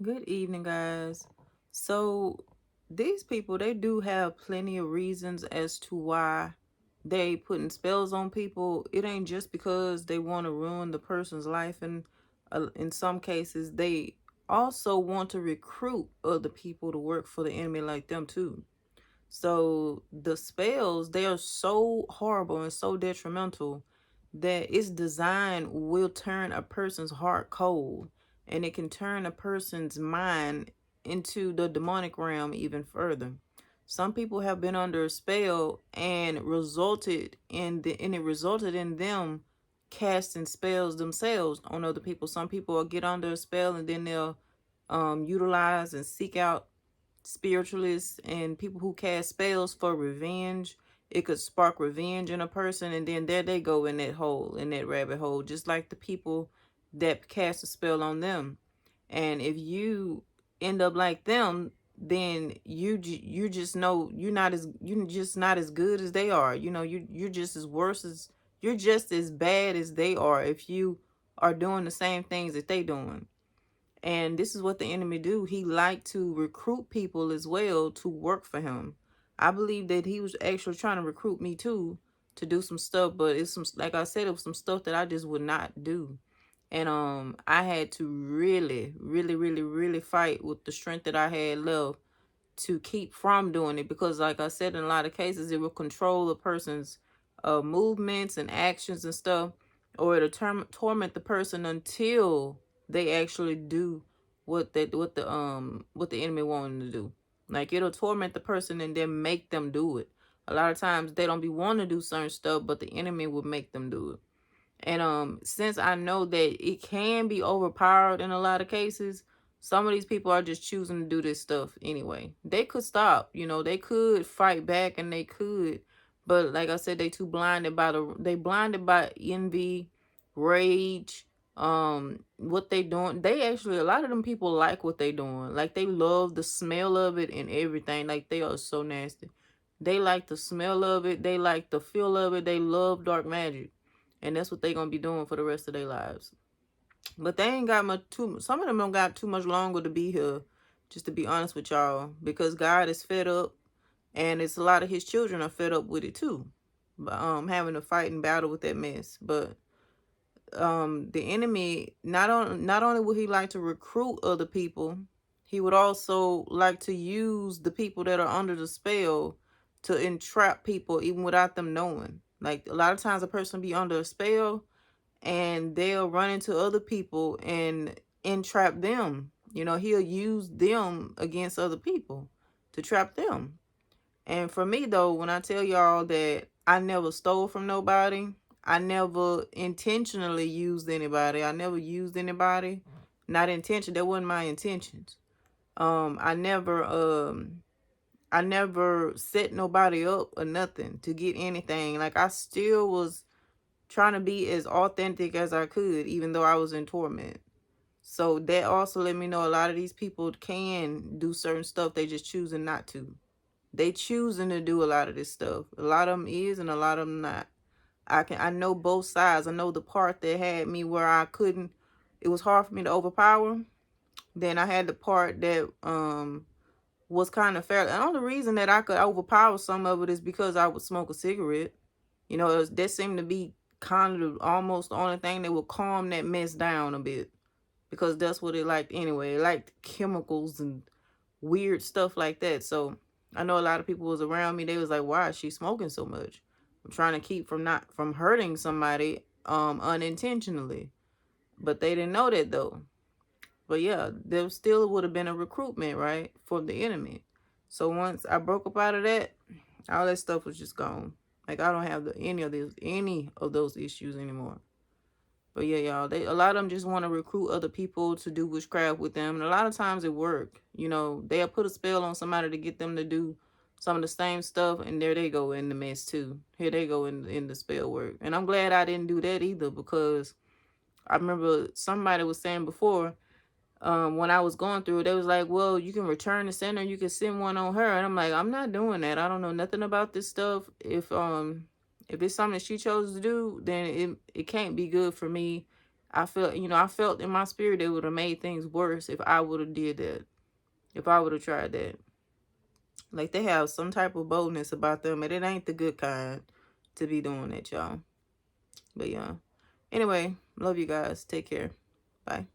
Good evening, guys. So, these people, they do have plenty of reasons as to why they putting spells on people. It ain't just because they want to ruin the person's life, and in some cases, they also want to recruit other people to work for the enemy like them too. So the spells, they are so horrible and so detrimental that its design will turn a person's heart cold, and it can turn a person's mind into the demonic realm even further. Some people have been under a spell and it resulted in them casting spells themselves on other people. Some people will get under a spell and then they'll utilize and seek out spiritualists and people who cast spells for revenge. It could spark revenge in a person, and then there they go in that hole, in that rabbit hole, just like the people that cast a spell on them. And if you end up like them, then you just know you're just not as good as they are. You're just as worse as you're just as bad as they are if you are doing the same things that they doing. And this is what the enemy do. He liked to recruit people as well to work for him. I believe that he was actually trying to recruit me too to do some stuff, but it's some, like I said, it was some stuff that I just would not do. And I had to really, really, really, really fight with the strength that I had left to keep from doing it, because like I said, in a lot of cases it will control a person's movements and actions and stuff, or it'll torment the person until they actually do what the enemy wanted them to do. Like, it'll torment the person and then make them do it. A lot of times they don't be wanting to do certain stuff, but the enemy will make them do it. And since I know that it can be overpowered in a lot of cases, some of these people are just choosing to do this stuff anyway. They could stop, they could fight back and they could, but like I said, they blinded by envy, rage, what they doing. They actually, a lot of them people like what they doing. Like, they love the smell of it and everything. Like, they are so nasty. They like the smell of it, they like the feel of it, they love dark magic. And that's what they gonna be doing for the rest of their lives. But they ain't got much too some of them don't got too much longer to be here, just to be honest with y'all. Because God is fed up, and it's a lot of his children are fed up with it too. But having to fight and battle with that mess. But the enemy, not only would he like to recruit other people, he would also like to use the people that are under the spell to entrap people even without them knowing. Like, a lot of times a person be under a spell and they'll run into other people and entrap them. He'll use them against other people to trap them. And for me, though, when I tell y'all that I never stole from nobody, I never intentionally used anybody. I never used anybody. Not intention. That wasn't my intentions. I never set nobody up or nothing to get anything. Like, I still was trying to be as authentic as I could, even though I was in torment. So that also let me know a lot of these people can do certain stuff. They just choosing not to. They choosing to do a lot of this stuff. A lot of them is, and a lot of them not. I know both sides. I know the part that had me where I couldn't. It was hard for me to overpower. Then I had the part that was kind of fair. And the only reason that I could overpower some of it is because I would smoke a cigarette. That seemed to be kind of almost the only thing that would calm that mess down a bit, because that's what it liked anyway. It liked chemicals and weird stuff like that. So I know a lot of people was around me. They was like, "Why is she smoking so much?" I'm trying to keep from hurting somebody unintentionally, but they didn't know that though. But yeah, there still would have been a recruitment, right, for the enemy. So once I broke up out of that, all that stuff was just gone. Like, I don't have any of those issues anymore. But yeah, y'all, a lot of them just want to recruit other people to do witchcraft with them, and a lot of times it work. They'll put a spell on somebody to get them to do some of the same stuff, and there they go in the mess too. Here they go in the spell work. And I'm glad I didn't do that either, because I remember somebody was saying before, when I was going through it, they was like, "Well, you can return the sender, you can send one on her." And I'm like, "I'm not doing that. I don't know nothing about this stuff. If it's something that she chose to do, then it can't be good for me. I felt, you know, I felt in my spirit it would have made things worse if I would have did that. If I would have tried that. Like, they have some type of boldness about them, and it ain't the good kind to be doing that, y'all. But yeah. Anyway, love you guys. Take care. Bye.